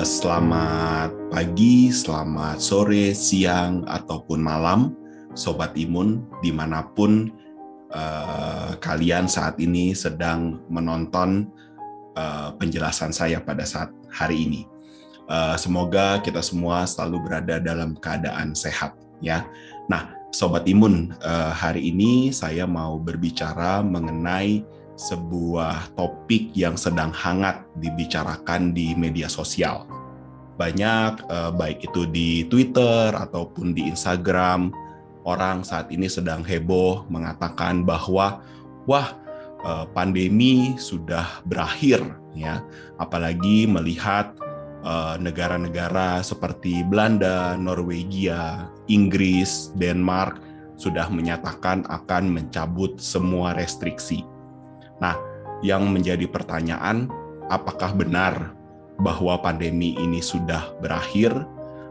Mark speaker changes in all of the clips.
Speaker 1: Selamat pagi, selamat sore, siang, ataupun malam, Sobat Imun, dimanapun kalian saat ini sedang menonton penjelasan saya pada saat hari ini. Semoga kita semua selalu berada dalam keadaan sehat, ya. Nah, Sobat Imun, hari ini saya mau berbicara mengenai sebuah topik yang sedang hangat dibicarakan di media sosial. Banyak, baik itu di Twitter ataupun di Instagram, orang saat ini sedang heboh mengatakan bahwa, pandemi sudah berakhir, ya. Apalagi melihat negara-negara seperti Belanda, Norwegia, Inggris, Denmark sudah menyatakan akan mencabut semua restriksi. Nah, yang menjadi pertanyaan, apakah benar bahwa pandemi ini sudah berakhir,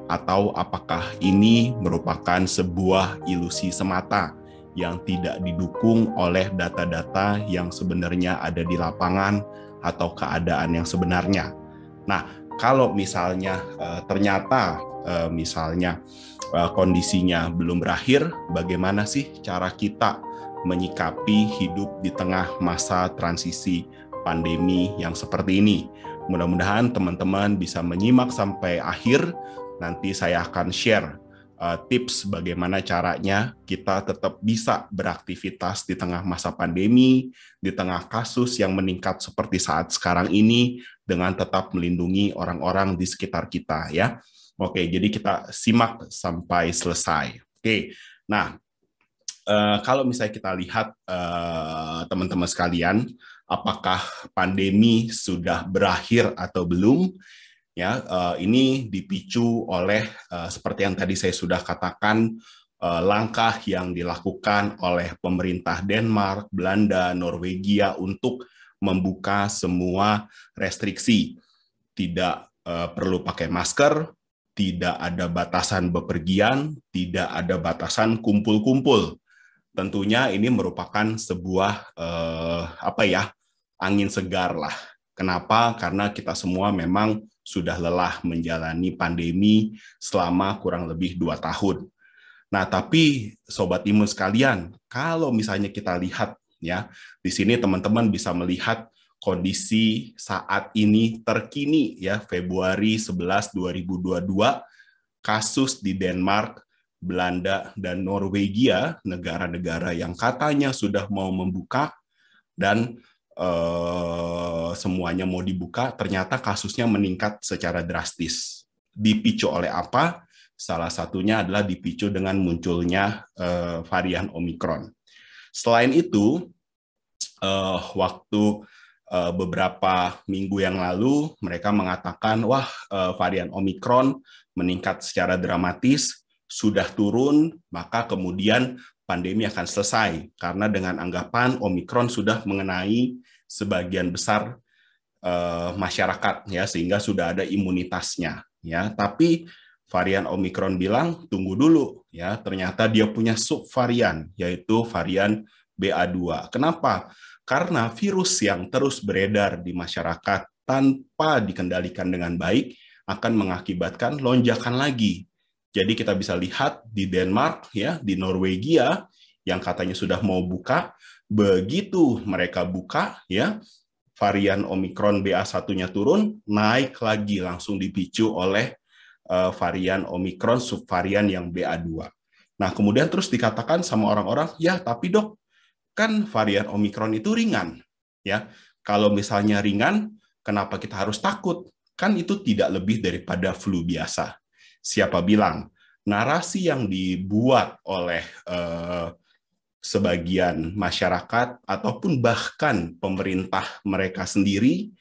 Speaker 1: atau apakah ini merupakan sebuah ilusi semata yang tidak didukung oleh data-data yang sebenarnya ada di lapangan atau keadaan yang sebenarnya. Nah, kalau misalnya ternyata kondisinya belum berakhir, bagaimana sih cara kita menyikapi hidup di tengah masa transisi pandemi yang seperti ini? Mudah-mudahan teman-teman bisa menyimak sampai akhir. Nanti saya akan share tips bagaimana caranya kita tetap bisa beraktivitas di tengah masa pandemi, di tengah kasus yang meningkat seperti saat sekarang ini, dengan tetap melindungi orang-orang di sekitar kita, ya. Oke, jadi kita simak sampai selesai. Oke, nah, kalau misalnya kita lihat teman-teman sekalian, apakah pandemi sudah berakhir atau belum? Ya, ini dipicu oleh seperti yang tadi saya sudah katakan, langkah yang dilakukan oleh pemerintah Denmark, Belanda, Norwegia untuk membuka semua restriksi. Tidak perlu pakai masker, tidak ada batasan bepergian, tidak ada batasan kumpul-kumpul. Tentunya ini merupakan sebuah angin segar lah. Kenapa? Karena kita semua memang sudah lelah menjalani pandemi selama kurang lebih 2 tahun. Nah, tapi Sobat Imun sekalian, kalau misalnya kita lihat, ya, di sini teman-teman bisa melihat kondisi saat ini terkini, ya, Februari 11, 2022, kasus di Denmark, Belanda, dan Norwegia, negara-negara yang katanya sudah mau membuka dan semuanya mau dibuka, ternyata kasusnya meningkat secara drastis. Dipicu oleh apa? Salah satunya adalah dipicu dengan munculnya varian Omicron. Selain itu, waktu beberapa minggu yang lalu, mereka mengatakan, varian Omicron meningkat secara dramatis, sudah turun, maka kemudian pandemi akan selesai. Karena dengan anggapan Omicron sudah mengenai sebagian besar masyarakat, ya, sehingga sudah ada imunitasnya, ya. Tapi varian Omicron bilang, tunggu dulu, ya, ternyata dia punya subvarian, yaitu varian BA2. Kenapa? Karena virus yang terus beredar di masyarakat tanpa dikendalikan dengan baik akan mengakibatkan lonjakan lagi. Jadi kita bisa lihat di Denmark, ya, di Norwegia yang katanya sudah mau buka, begitu mereka buka, ya, varian Omicron BA1-nya turun, naik lagi langsung dipicu oleh varian Omicron subvarian yang BA2. Nah, kemudian terus dikatakan sama orang-orang, ya, tapi dok, kan varian Omicron itu ringan, ya. Kalau misalnya ringan, kenapa kita harus takut? Kan itu tidak lebih daripada flu biasa. Siapa bilang? Narasi yang dibuat oleh sebagian masyarakat ataupun bahkan pemerintah mereka sendiri,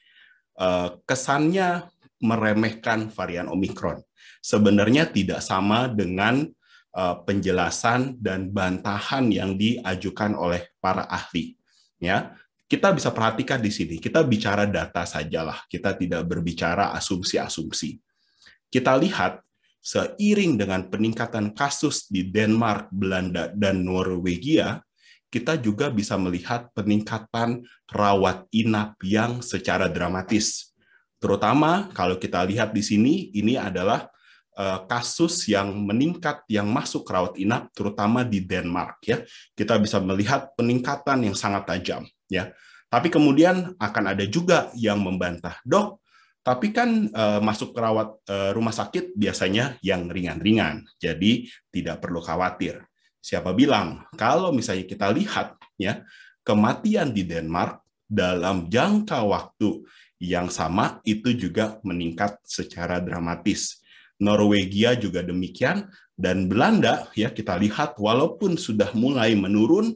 Speaker 1: kesannya meremehkan varian Omicron. Sebenarnya tidak sama dengan penjelasan dan bantahan yang diajukan oleh para ahli, ya. Kita bisa perhatikan di sini, kita bicara data sajalah, kita tidak berbicara asumsi-asumsi. Kita lihat seiring dengan peningkatan kasus di Denmark, Belanda, dan Norwegia, kita juga bisa melihat peningkatan rawat inap yang secara dramatis. Terutama kalau kita lihat di sini, ini adalah kasus yang meningkat yang masuk rawat inap, terutama di Denmark. Ya, kita bisa melihat peningkatan yang sangat tajam. Ya, tapi kemudian akan ada juga yang membantah, dok, tapi kan masuk ke rumah sakit biasanya yang ringan-ringan, jadi tidak perlu khawatir. Siapa bilang kalau misalnya kita lihat ya kematian di Denmark dalam jangka waktu yang sama itu juga meningkat secara dramatis. Norwegia juga demikian, dan Belanda ya kita lihat walaupun sudah mulai menurun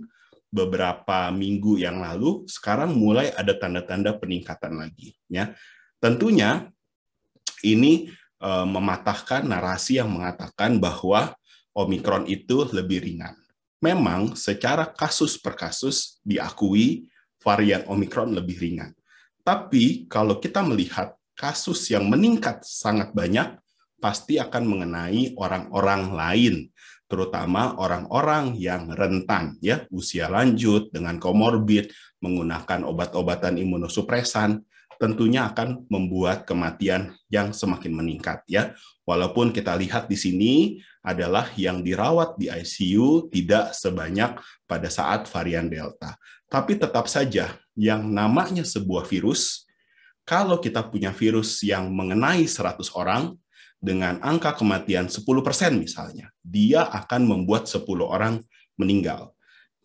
Speaker 1: beberapa minggu yang lalu, sekarang mulai ada tanda-tanda peningkatan lagi. Ya, tentunya ini mematahkan narasi yang mengatakan bahwa Omikron itu lebih ringan. Memang secara kasus per kasus diakui varian Omikron lebih ringan. Tapi kalau kita melihat kasus yang meningkat sangat banyak, pasti akan mengenai orang-orang lain, terutama orang-orang yang rentan, ya, usia lanjut dengan komorbid, menggunakan obat-obatan imunosupresan, tentunya akan membuat kematian yang semakin meningkat, ya. Walaupun kita lihat di sini adalah yang dirawat di ICU tidak sebanyak pada saat varian Delta. Tapi tetap saja yang namanya sebuah virus, kalau kita punya virus yang mengenai 100 orang, dengan angka kematian 10% misalnya, dia akan membuat 10 orang meninggal.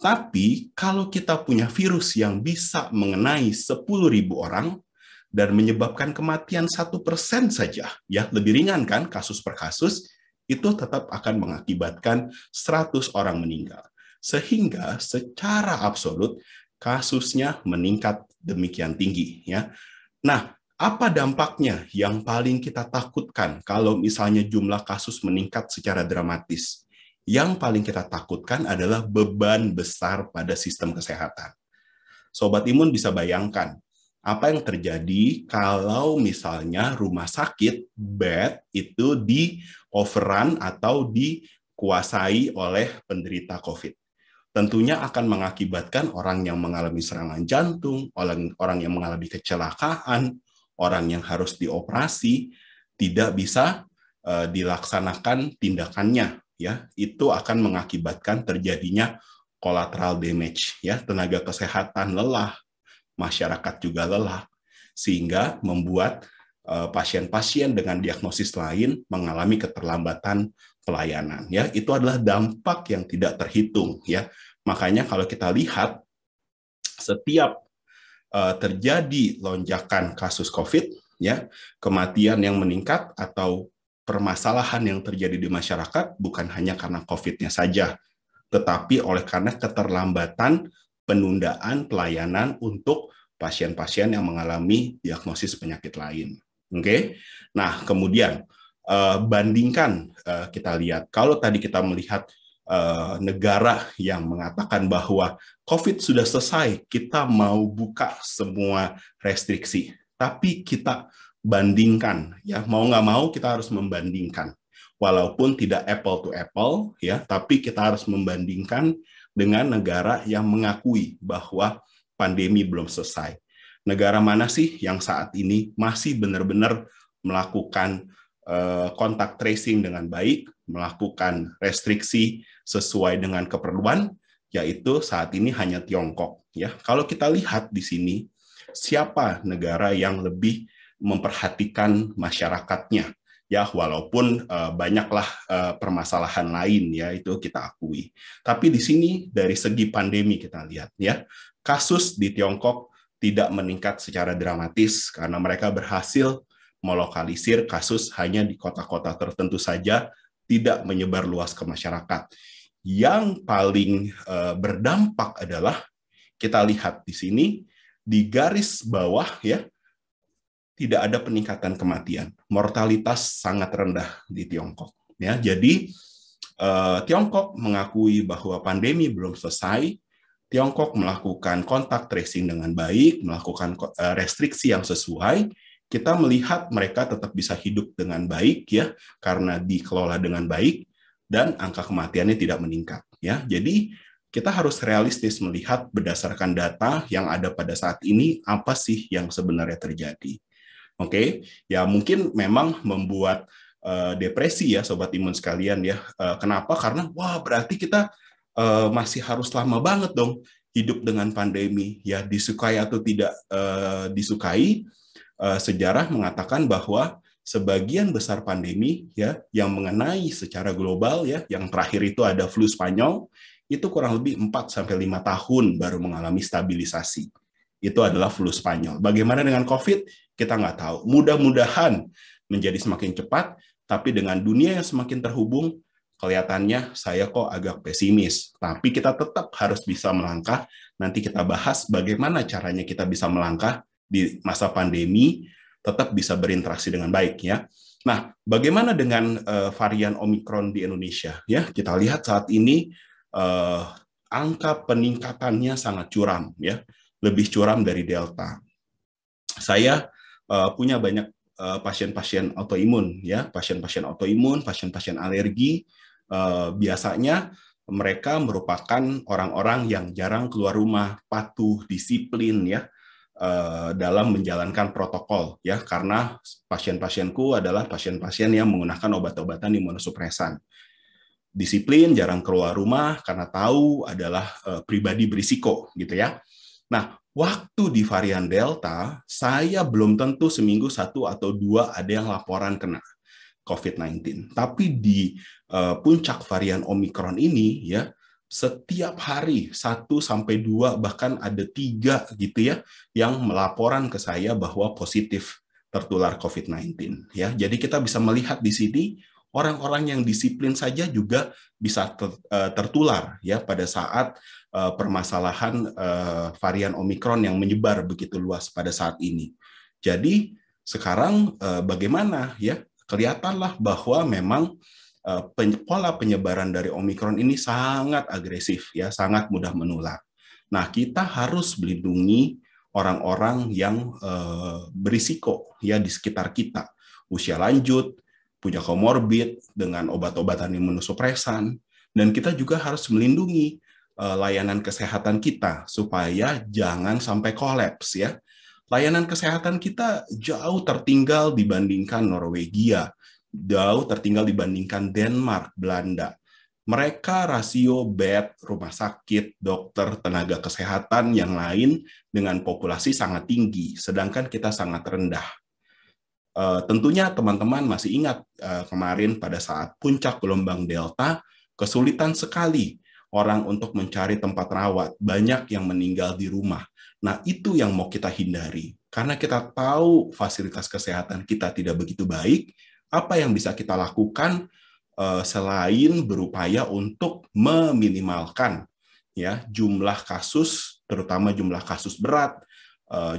Speaker 1: Tapi kalau kita punya virus yang bisa mengenai 10.000 orang dan menyebabkan kematian 1% saja, ya lebih ringan kan kasus per kasus, itu tetap akan mengakibatkan 100 orang meninggal. Sehingga secara absolut kasusnya meningkat demikian tinggi, ya. Nah, apa dampaknya yang paling kita takutkan kalau misalnya jumlah kasus meningkat secara dramatis? Yang paling kita takutkan adalah beban besar pada sistem kesehatan. Sobat Imun bisa bayangkan, apa yang terjadi kalau misalnya rumah sakit, bed, itu di overrun atau dikuasai oleh penderita COVID. Tentunya akan mengakibatkan orang yang mengalami serangan jantung, orang yang mengalami kecelakaan, orang yang harus dioperasi tidak bisa dilaksanakan tindakannya, ya. Itu akan mengakibatkan terjadinya collateral damage, ya, tenaga kesehatan lelah, masyarakat juga lelah, sehingga membuat pasien-pasien dengan diagnosis lain mengalami keterlambatan pelayanan, ya. Itu adalah dampak yang tidak terhitung, ya. Makanya kalau kita lihat setiap terjadi lonjakan kasus COVID, ya, kematian yang meningkat atau permasalahan yang terjadi di masyarakat bukan hanya karena COVID-nya saja, tetapi oleh karena keterlambatan penundaan pelayanan untuk pasien-pasien yang mengalami diagnosis penyakit lain. Oke, nah kemudian bandingkan kita lihat kalau tadi kita melihat negara yang mengatakan bahwa COVID sudah selesai, kita mau buka semua restriksi. Tapi kita bandingkan, ya, mau nggak mau kita harus membandingkan. Walaupun tidak apple to apple, ya, tapi kita harus membandingkan dengan negara yang mengakui bahwa pandemi belum selesai. Negara mana sih yang saat ini masih benar-benar melakukan kontak tracing dengan baik, melakukan restriksi sesuai dengan keperluan, yaitu saat ini hanya Tiongkok. Ya, kalau kita lihat di sini, siapa negara yang lebih memperhatikan masyarakatnya? Ya, walaupun banyaklah permasalahan lain, ya, itu kita akui. Tapi di sini dari segi pandemi kita lihat, ya, kasus di Tiongkok tidak meningkat secara dramatis karena mereka berhasil melokalisir kasus hanya di kota-kota tertentu saja, tidak menyebar luas ke masyarakat. Yang paling berdampak adalah kita lihat di sini di garis bawah, ya, tidak ada peningkatan kematian. Mortalitas sangat rendah di Tiongkok. Ya, jadi Tiongkok mengakui bahwa pandemi belum selesai. Tiongkok melakukan kontak tracing dengan baik, melakukan restriksi yang sesuai. Kita melihat mereka tetap bisa hidup dengan baik, ya, karena dikelola dengan baik dan angka kematiannya tidak meningkat, ya. Jadi kita harus realistis melihat berdasarkan data yang ada pada saat ini apa sih yang sebenarnya terjadi. Oke, ya mungkin memang membuat depresi ya sobat imun sekalian ya. Kenapa? Karena wah berarti kita masih harus lama banget dong hidup dengan pandemi. Ya disukai atau tidak disukai, sejarah mengatakan bahwa sebagian besar pandemi ya yang mengenai secara global ya, yang terakhir itu ada flu Spanyol, itu kurang lebih 4 sampai 5 tahun baru mengalami stabilisasi. Itu adalah flu Spanyol. Bagaimana dengan COVID? Kita nggak tahu. Mudah-mudahan menjadi semakin cepat, tapi dengan dunia yang semakin terhubung, kelihatannya saya kok agak pesimis. Tapi kita tetap harus bisa melangkah. Nanti kita bahas bagaimana caranya kita bisa melangkah di masa pandemi, tetap bisa berinteraksi dengan baik ya. Nah, bagaimana dengan varian Omikron di Indonesia? Ya, kita lihat saat ini angka peningkatannya sangat curam ya, lebih curam dari Delta. Saya punya banyak pasien-pasien autoimun ya, pasien-pasien autoimun, pasien-pasien alergi. Biasanya mereka merupakan orang-orang yang jarang keluar rumah, patuh, disiplin ya, dalam menjalankan protokol ya, karena pasien-pasienku adalah pasien-pasien yang menggunakan obat-obatan imunosupresan. Disiplin, jarang keluar rumah karena tahu adalah pribadi berisiko gitu ya. Nah, waktu di varian Delta, saya belum tentu seminggu 1 atau 2 ada yang laporan kena COVID-19. Tapi di puncak varian Omikron ini ya, setiap hari 1 sampai 2 bahkan ada 3 gitu ya yang melaporan ke saya bahwa positif tertular COVID-19 ya. Jadi kita bisa melihat di sini orang-orang yang disiplin saja juga bisa tertular ya pada saat permasalahan varian Omikron yang menyebar begitu luas pada saat ini. Jadi sekarang bagaimana ya? Kelihatanlah bahwa memang pola penyebaran dari Omikron ini sangat agresif ya, sangat mudah menular. Nah, kita harus melindungi orang-orang yang berisiko ya di sekitar kita, usia lanjut, punya komorbid dengan obat-obatan imunosupresan, dan kita juga harus melindungi layanan kesehatan kita supaya jangan sampai kolaps ya. Layanan kesehatan kita jauh tertinggal dibandingkan Norwegia, jauh tertinggal dibandingkan Denmark, Belanda. Mereka rasio bed, rumah sakit, dokter, tenaga kesehatan yang lain dengan populasi sangat tinggi, sedangkan kita sangat rendah. Tentunya teman-teman masih ingat kemarin pada saat puncak gelombang Delta, kesulitan sekali orang untuk mencari tempat rawat, banyak yang meninggal di rumah. Nah, itu yang mau kita hindari. Karena kita tahu fasilitas kesehatan kita tidak begitu baik, apa yang bisa kita lakukan selain berupaya untuk meminimalkan ya jumlah kasus, terutama jumlah kasus berat,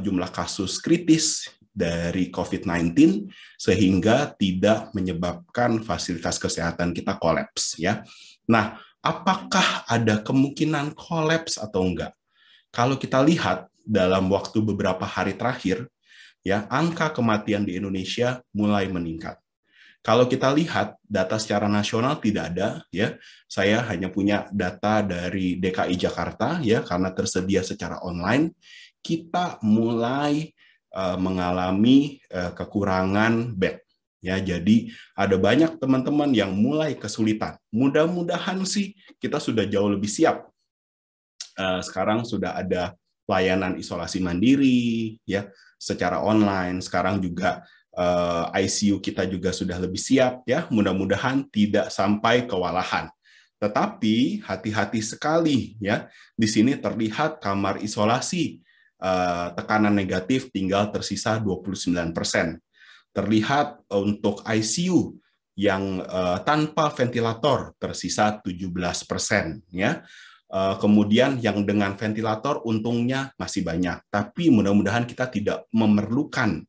Speaker 1: jumlah kasus kritis dari COVID-19 sehingga tidak menyebabkan fasilitas kesehatan kita kolaps ya. Nah, apakah ada kemungkinan kolaps atau enggak? Kalau kita lihat dalam waktu beberapa hari terakhir ya, angka kematian di Indonesia mulai meningkat. Kalau kita lihat data secara nasional tidak ada ya. Saya hanya punya data dari DKI Jakarta ya, karena tersedia secara online. Kita mulai mengalami kekurangan bed ya. Jadi ada banyak teman-teman yang mulai kesulitan. Mudah-mudahan sih kita sudah jauh lebih siap. Sekarang sudah ada layanan isolasi mandiri ya secara online. Sekarang juga ICU kita juga sudah lebih siap ya. Mudah-mudahan tidak sampai kewalahan. Tetapi hati-hati sekali ya. Di sini terlihat kamar isolasi tekanan negatif tinggal tersisa 29%. Terlihat untuk ICU yang tanpa ventilator tersisa 17% ya. Kemudian yang dengan ventilator untungnya masih banyak, tapi mudah-mudahan kita tidak memerlukan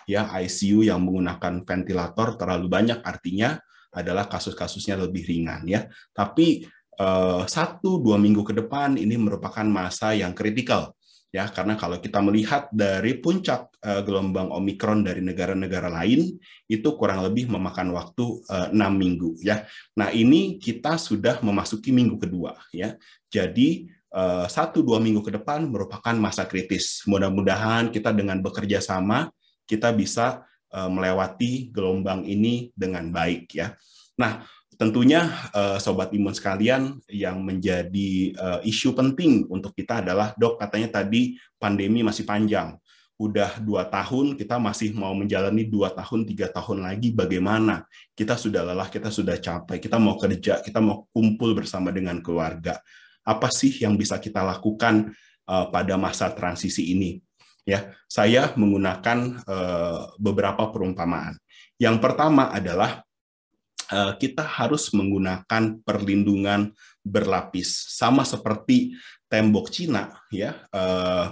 Speaker 1: ya ICU yang menggunakan ventilator terlalu banyak, artinya adalah kasus-kasusnya lebih ringan ya. Tapi 1-2 minggu ke depan ini merupakan masa yang kritikal ya, karena kalau kita melihat dari puncak gelombang Omikron dari negara-negara lain itu kurang lebih memakan waktu 6 minggu ya. Nah, ini kita sudah memasuki minggu kedua ya. Jadi 1-2 minggu ke depan merupakan masa kritis. Mudah-mudahan kita dengan bekerja sama kita bisa melewati gelombang ini dengan baik ya. Nah, tentunya Sobat Imun sekalian, yang menjadi isu penting untuk kita adalah, dok katanya tadi pandemi masih panjang. Udah 2 tahun, kita masih mau menjalani 2 tahun, 3 tahun lagi, bagaimana? Kita sudah lelah, kita sudah capek, kita mau kerja, kita mau kumpul bersama dengan keluarga. Apa sih yang bisa kita lakukan pada masa transisi ini? Ya, saya menggunakan beberapa perumpamaan. Yang pertama adalah kita harus menggunakan perlindungan berlapis, sama seperti tembok Cina ya,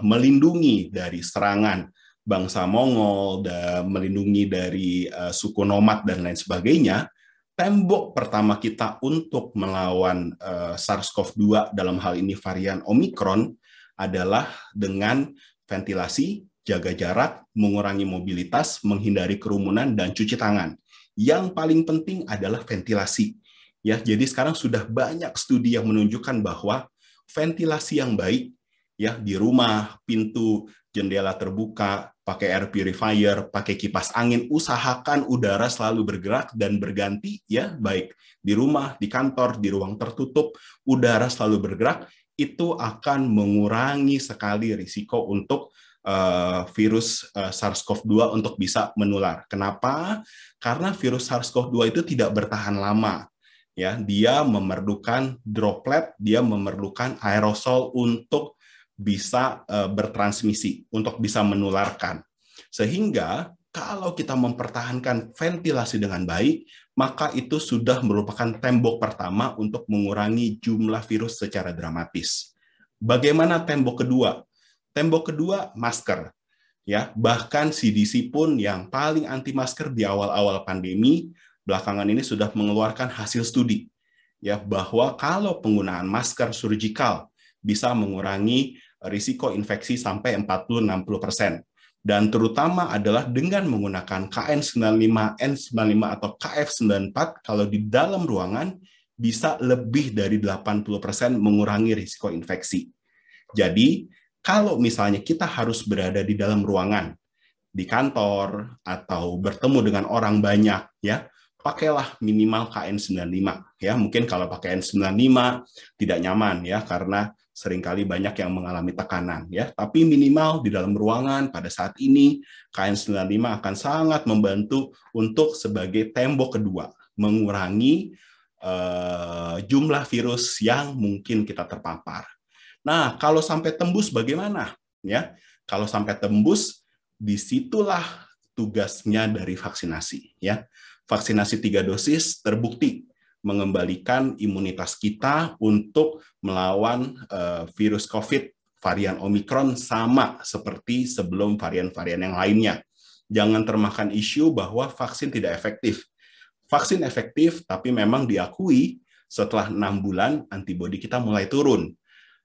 Speaker 1: melindungi dari serangan bangsa Mongol, dan melindungi dari suku nomad dan lain sebagainya. Tembok pertama kita untuk melawan SARS-CoV-2, dalam hal ini varian Omicron, adalah dengan ventilasi, jaga jarak, mengurangi mobilitas, menghindari kerumunan, dan cuci tangan. Yang paling penting adalah ventilasi. Ya, jadi sekarang sudah banyak studi yang menunjukkan bahwa ventilasi yang baik ya di rumah, pintu, jendela terbuka, pakai air purifier, pakai kipas angin, usahakan udara selalu bergerak dan berganti ya, baik di rumah, di kantor, di ruang tertutup, udara selalu bergerak, itu akan mengurangi sekali risiko untuk virus SARS-CoV-2 untuk bisa menular. Kenapa? Karena virus SARS-CoV-2 itu tidak bertahan lama. Ya, dia memerlukan droplet, dia memerlukan aerosol untuk bisa bertransmisi, untuk bisa menularkan. Sehingga kalau kita mempertahankan ventilasi dengan baik, maka itu sudah merupakan tembok pertama untuk mengurangi jumlah virus secara dramatis. Bagaimana tembok kedua? Tembok kedua, masker. Ya, bahkan CDC pun yang paling anti masker di awal-awal pandemi, belakangan ini sudah mengeluarkan hasil studi ya, bahwa kalau penggunaan masker surgical bisa mengurangi risiko infeksi sampai 40-60%. Dan terutama adalah dengan menggunakan KN95, N95 atau KF94, kalau di dalam ruangan bisa lebih dari 80% mengurangi risiko infeksi. Jadi kalau misalnya kita harus berada di dalam ruangan, di kantor, atau bertemu dengan orang banyak, ya, pakailah minimal KN95. Ya, mungkin kalau pakai N95 tidak nyaman, ya, karena seringkali banyak yang mengalami tekanan. Ya, tapi minimal di dalam ruangan pada saat ini, KN95 akan sangat membantu untuk sebagai tembok kedua, mengurangi jumlah virus yang mungkin kita terpapar. Nah, kalau sampai tembus bagaimana? Ya, kalau sampai tembus, disitulah tugasnya dari vaksinasi. Ya, vaksinasi 3 dosis terbukti mengembalikan imunitas kita untuk melawan virus COVID varian Omicron sama seperti sebelum varian-varian yang lainnya. Jangan termakan isu bahwa vaksin tidak efektif. Vaksin efektif, tapi memang diakui setelah 6 bulan antibodi kita mulai turun.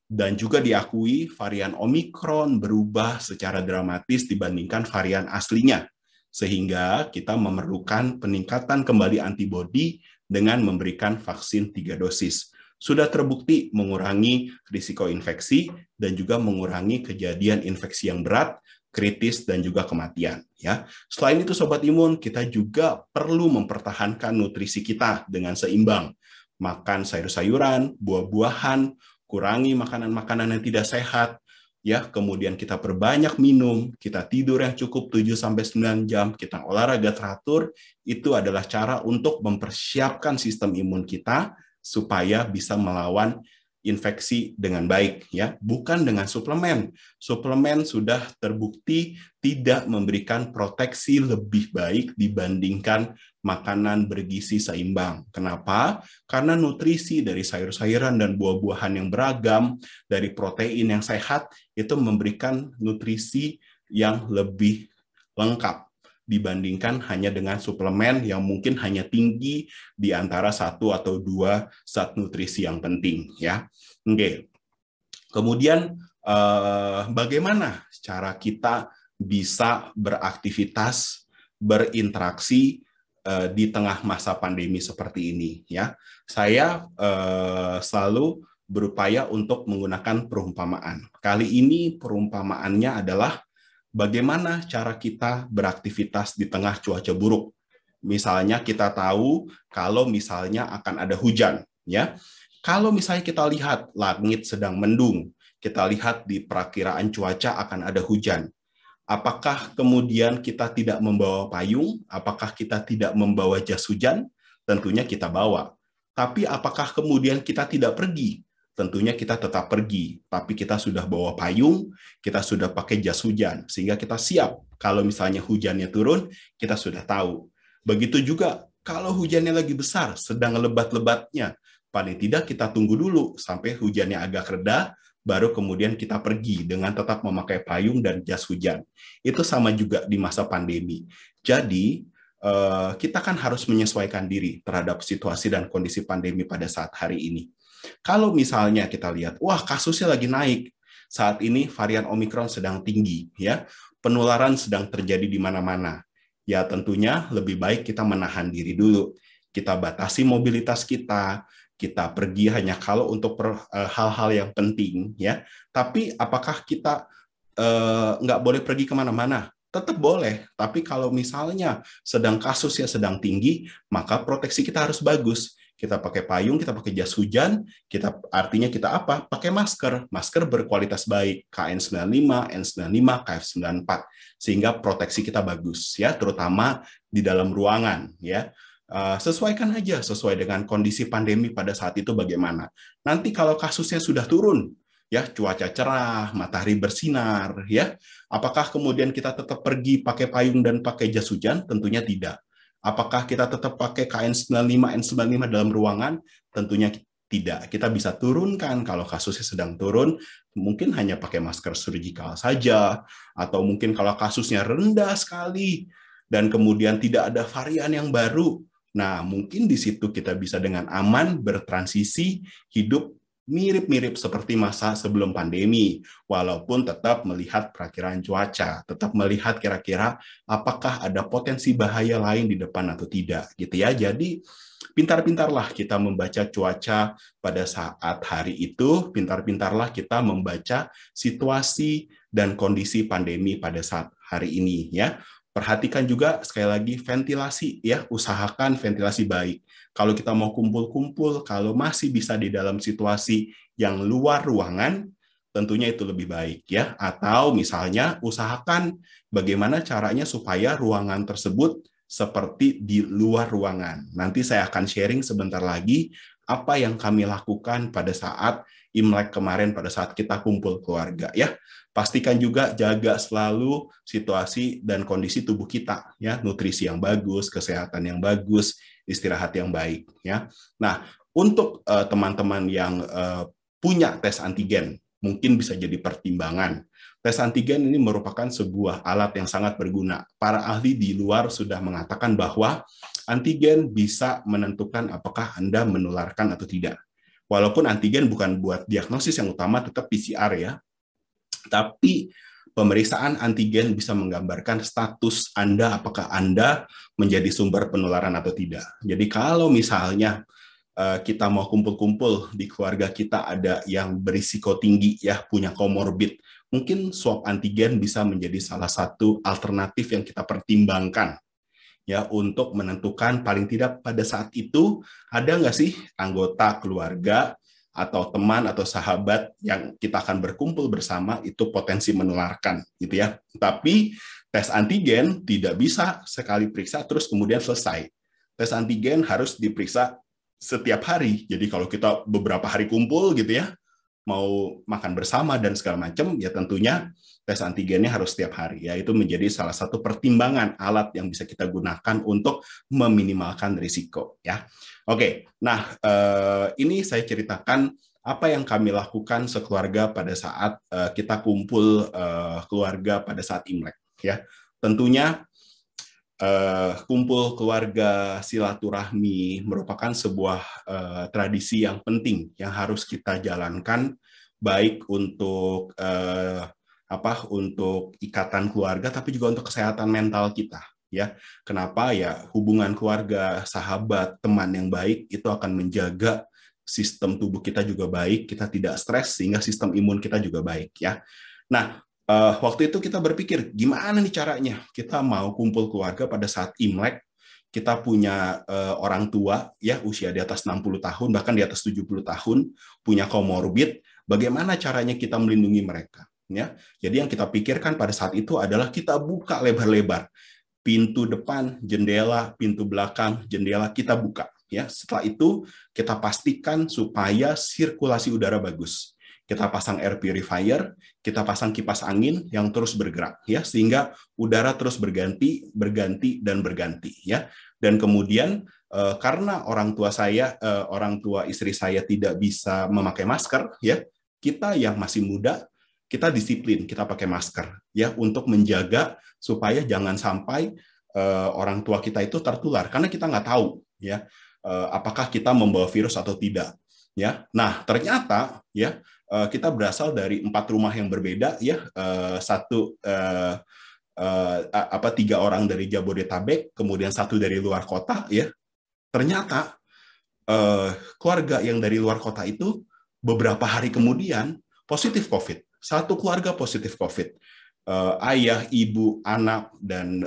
Speaker 1: Dan juga diakui varian Omicron berubah secara dramatis dibandingkan varian aslinya. Sehingga kita memerlukan peningkatan kembali antibodi dengan memberikan vaksin 3 dosis. Sudah terbukti mengurangi risiko infeksi dan juga mengurangi kejadian infeksi yang berat, kritis, dan juga kematian. Ya. Selain itu, Sobat Imun, kita juga perlu mempertahankan nutrisi kita dengan seimbang. Makan sayur-sayuran, buah-buahan, kurangi makanan-makanan yang tidak sehat, ya, kemudian kita perbanyak minum, kita tidur yang cukup 7-9 jam, kita olahraga teratur, itu adalah cara untuk mempersiapkan sistem imun kita supaya bisa melawan infeksi dengan baik, ya, bukan dengan suplemen. Suplemen sudah terbukti tidak memberikan proteksi lebih baik dibandingkan makanan bergizi seimbang. Kenapa? Karena nutrisi dari sayur-sayuran dan buah-buahan yang beragam, dari protein yang sehat, itu memberikan nutrisi yang lebih lengkap dibandingkan hanya dengan suplemen yang mungkin hanya tinggi di antara 1 atau 2 zat nutrisi yang penting. Ya, oke. Kemudian bagaimana cara kita bisa beraktivitas, berinteraksi di tengah masa pandemi seperti ini? Ya, saya selalu berupaya untuk menggunakan perumpamaan. Kali ini perumpamaannya adalah bagaimana cara kita beraktivitas di tengah cuaca buruk. Misalnya kita tahu kalau misalnya akan ada hujan, ya. Kalau misalnya kita lihat langit sedang mendung, kita lihat di perakiraan cuaca akan ada hujan. Apakah kemudian kita tidak membawa payung? Apakah kita tidak membawa jas hujan? Tentunya kita bawa. Tapi apakah kemudian kita tidak pergi? Tentunya kita tetap pergi. Tapi kita sudah bawa payung, kita sudah pakai jas hujan, sehingga kita siap. Kalau misalnya hujannya turun, kita sudah tahu. Begitu juga kalau hujannya lagi besar, sedang lebat-lebatnya, paling tidak kita tunggu dulu sampai hujannya agak reda, baru kemudian kita pergi dengan tetap memakai payung dan jas hujan. Itu sama juga di masa pandemi. Jadi, kita kan harus menyesuaikan diri terhadap situasi dan kondisi pandemi pada saat hari ini. Kalau misalnya kita lihat, wah kasusnya lagi naik, saat ini varian Omikron sedang tinggi, ya, penularan sedang terjadi di mana-mana. Ya tentunya lebih baik kita menahan diri dulu. Kita batasi mobilitas kita pergi hanya kalau untuk hal-hal yang penting, ya. Tapi apakah kita nggak boleh pergi kemana-mana? Tetap boleh, tapi kalau misalnya sedang kasusnya sedang tinggi, maka proteksi kita harus bagus. Kita pakai payung, kita pakai jas hujan, artinya kita apa? Pakai masker berkualitas baik, KN95, N95, KF94, sehingga proteksi kita bagus, ya, terutama di dalam ruangan, ya. Sesuaikan aja sesuai dengan kondisi pandemi pada saat itu bagaimana. Nanti kalau kasusnya sudah turun, ya, cuaca cerah, matahari bersinar, ya, apakah kemudian kita tetap pergi pakai payung dan pakai jas hujan? Tentunya tidak. Apakah kita tetap pakai KN95, N95 dalam ruangan? Tentunya tidak. Kita bisa turunkan kalau kasusnya sedang turun, mungkin hanya pakai masker surgical saja, atau mungkin kalau kasusnya rendah sekali, dan kemudian tidak ada varian yang baru, nah, mungkin di situ kita bisa dengan aman bertransisi hidup mirip-mirip seperti masa sebelum pandemi, walaupun tetap melihat perakiraan cuaca, tetap melihat kira-kira apakah ada potensi bahaya lain di depan atau tidak, gitu ya. Jadi, pintar-pintarlah kita membaca cuaca pada saat hari itu, pintar-pintarlah kita membaca situasi dan kondisi pandemi pada saat hari ini, ya. Perhatikan juga sekali lagi ventilasi, ya, usahakan ventilasi baik. Kalau kita mau kumpul-kumpul, kalau masih bisa di dalam situasi yang luar ruangan, tentunya itu lebih baik, ya. Atau misalnya usahakan bagaimana caranya supaya ruangan tersebut seperti di luar ruangan. Nanti saya akan sharing sebentar lagi apa yang kami lakukan pada saat Imlek kemarin pada saat kita kumpul keluarga, ya. Pastikan juga jaga selalu situasi dan kondisi tubuh kita, ya, nutrisi yang bagus, kesehatan yang bagus, istirahat yang baik, ya. Nah, untuk teman-teman yang punya tes antigen, mungkin bisa jadi pertimbangan. Tes antigen ini merupakan sebuah alat yang sangat berguna. Para ahli di luar sudah mengatakan bahwa antigen bisa menentukan apakah Anda menularkan atau tidak. Walaupun antigen bukan buat diagnosis yang utama, tetap PCR, ya. Tapi pemeriksaan antigen bisa menggambarkan status Anda, apakah Anda menjadi sumber penularan atau tidak. Jadi kalau misalnya kita mau kumpul-kumpul di keluarga kita ada yang berisiko tinggi, ya, punya komorbid, mungkin swab antigen bisa menjadi salah satu alternatif yang kita pertimbangkan, ya, untuk menentukan paling tidak pada saat itu ada nggak sih anggota keluarga atau teman atau sahabat yang kita akan berkumpul bersama itu potensi menularkan, gitu ya. Tapi tes antigen tidak bisa sekali periksa terus kemudian selesai. Tes antigen harus diperiksa setiap hari. Jadi kalau kita beberapa hari kumpul gitu ya, mau makan bersama dan segala macam, ya tentunya tes antigennya harus setiap hari. Ya, itu menjadi salah satu pertimbangan alat yang bisa kita gunakan untuk meminimalkan risiko, ya. Oke, nah ini saya ceritakan apa yang kami lakukan sekeluarga pada saat kita kumpul keluarga pada saat Imlek, ya. Tentunya kumpul keluarga silaturahmi merupakan sebuah tradisi yang penting yang harus kita jalankan, baik untuk untuk ikatan keluarga, tapi juga untuk kesehatan mental kita, ya. Kenapa? Ya, hubungan keluarga, sahabat, teman yang baik itu akan menjaga sistem tubuh kita juga baik, kita tidak stres sehingga sistem imun kita juga baik, ya. Nah, Waktu itu kita berpikir, gimana nih caranya? Kita mau kumpul keluarga pada saat Imlek, kita punya orang tua ya usia di atas 60 tahun, bahkan di atas 70 tahun, punya komorbid, bagaimana caranya kita melindungi mereka? Ya, jadi yang kita pikirkan pada saat itu adalah kita buka lebar-lebar pintu depan, jendela, pintu belakang, jendela kita buka. Ya, setelah itu kita pastikan supaya sirkulasi udara bagus. Kita pasang air purifier, kita pasang kipas angin yang terus bergerak, ya, sehingga udara terus berganti, berganti dan berganti, ya. Dan kemudian karena orang tua istri saya tidak bisa memakai masker, ya, kita yang masih muda kita disiplin, kita pakai masker, ya, untuk menjaga supaya jangan sampai orang tua kita itu tertular, karena kita nggak tahu, ya, apakah kita membawa virus atau tidak, ya. Nah, ternyata, ya, kita berasal dari 4 rumah yang berbeda, ya, tiga orang dari Jabodetabek, kemudian satu dari luar kota, ya. Ternyata keluarga yang dari luar kota itu beberapa hari kemudian positif COVID. Satu keluarga positif COVID. Ayah, ibu, anak, dan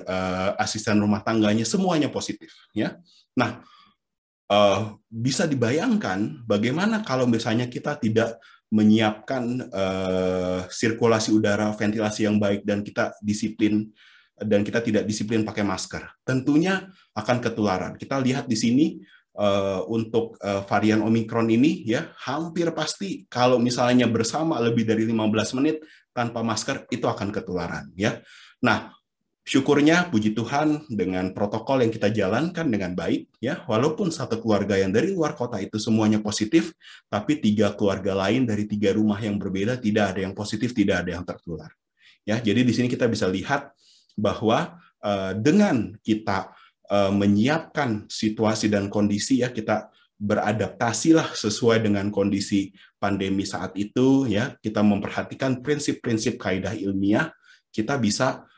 Speaker 1: asisten rumah tangganya semuanya positif. Ya, nah bisa dibayangkan bagaimana kalau misalnya kita tidak menyiapkan sirkulasi udara, ventilasi yang baik, dan kita tidak disiplin pakai masker. Tentunya akan ketularan. Kita lihat di sini. Untuk varian Omikron ini, ya, hampir pasti kalau misalnya bersama lebih dari 15 menit tanpa masker itu akan ketularan, ya. Nah, syukurnya puji Tuhan dengan protokol yang kita jalankan dengan baik, ya, walaupun satu keluarga yang dari luar kota itu semuanya positif, tapi 3 keluarga lain dari 3 rumah yang berbeda tidak ada yang positif, tidak ada yang tertular. Ya, jadi di sini kita bisa lihat bahwa dengan kita menyiapkan situasi dan kondisi, ya, kita beradaptasilah sesuai dengan kondisi pandemi saat itu, ya, kita memperhatikan prinsip-prinsip kaidah ilmiah, kita bisa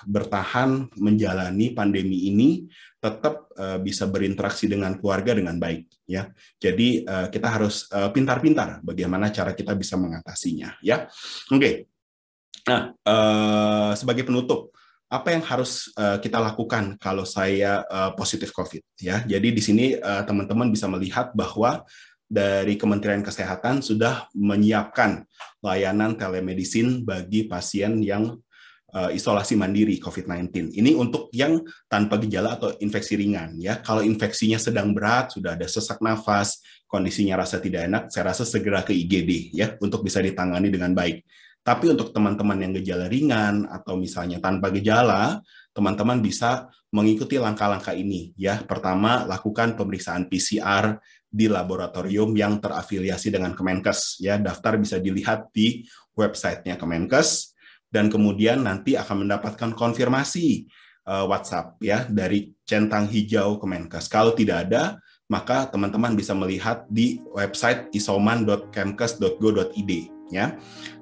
Speaker 1: bertahan menjalani pandemi ini, tetap bisa berinteraksi dengan keluarga dengan baik, ya. Jadi kita harus pintar-pintar bagaimana cara kita bisa mengatasinya, ya. Oke. Nah, sebagai penutup, apa yang harus kita lakukan kalau saya positif COVID, ya. Jadi di sini teman-teman bisa melihat bahwa dari Kementerian Kesehatan sudah menyiapkan layanan telemedicine bagi pasien yang isolasi mandiri COVID-19. Ini untuk yang tanpa gejala atau infeksi ringan, ya. Kalau infeksinya sedang berat, sudah ada sesak nafas, kondisinya rasa tidak enak, saya rasa segera ke IGD, ya, untuk bisa ditangani dengan baik. Tapi untuk teman-teman yang gejala ringan atau misalnya tanpa gejala, teman-teman bisa mengikuti langkah-langkah ini, ya. Pertama, lakukan pemeriksaan PCR di laboratorium yang terafiliasi dengan Kemenkes, ya. Daftar bisa dilihat di website-nya Kemenkes, dan kemudian nanti akan mendapatkan konfirmasi WhatsApp, ya, dari centang hijau Kemenkes. Kalau tidak ada, maka teman-teman bisa melihat di website isoman.kemkes.go.id, ya.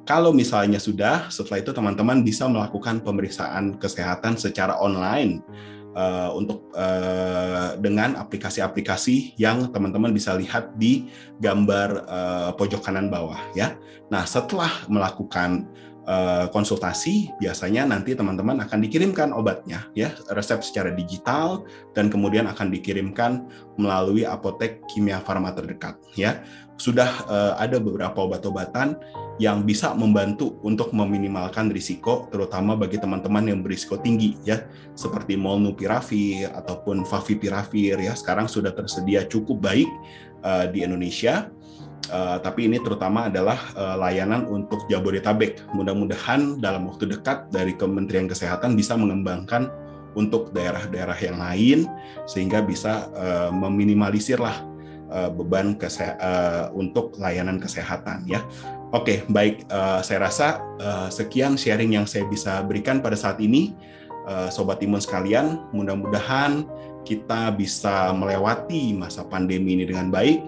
Speaker 1: Kalau misalnya sudah, setelah itu teman-teman bisa melakukan pemeriksaan kesehatan secara online dengan aplikasi-aplikasi yang teman-teman bisa lihat di gambar pojok kanan bawah, ya. Nah, setelah melakukan konsultasi, biasanya nanti teman-teman akan dikirimkan obatnya, ya, resep secara digital, dan kemudian akan dikirimkan melalui apotek kimia farma terdekat, ya. Sudah ada beberapa obat-obatan yang bisa membantu untuk meminimalkan risiko, terutama bagi teman-teman yang berisiko tinggi, ya, seperti molnupiravir ataupun favipiravir, ya, sekarang sudah tersedia cukup baik di Indonesia. Tapi ini terutama adalah layanan untuk Jabodetabek. Mudah-mudahan dalam waktu dekat dari Kementerian Kesehatan bisa mengembangkan untuk daerah-daerah yang lain, sehingga bisa meminimalisirlah beban untuk layanan kesehatan, ya. Oke, baik. Saya rasa sekian sharing yang saya bisa berikan pada saat ini, Sobat Imun sekalian. Mudah-mudahan kita bisa melewati masa pandemi ini dengan baik.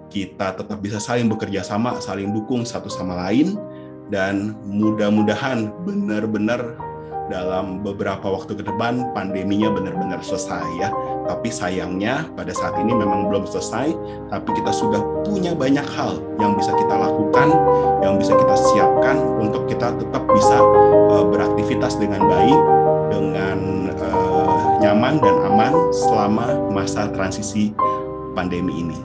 Speaker 1: Kita tetap bisa saling bekerja sama, saling dukung satu sama lain, dan mudah-mudahan benar-benar dalam beberapa waktu ke depan pandeminya benar-benar selesai, ya. Tapi sayangnya pada saat ini memang belum selesai, tapi kita sudah punya banyak hal yang bisa kita lakukan, yang bisa kita siapkan untuk kita kita tetap bisa beraktivitas dengan baik, dengan nyaman dan aman selama masa transisi pandemi ini.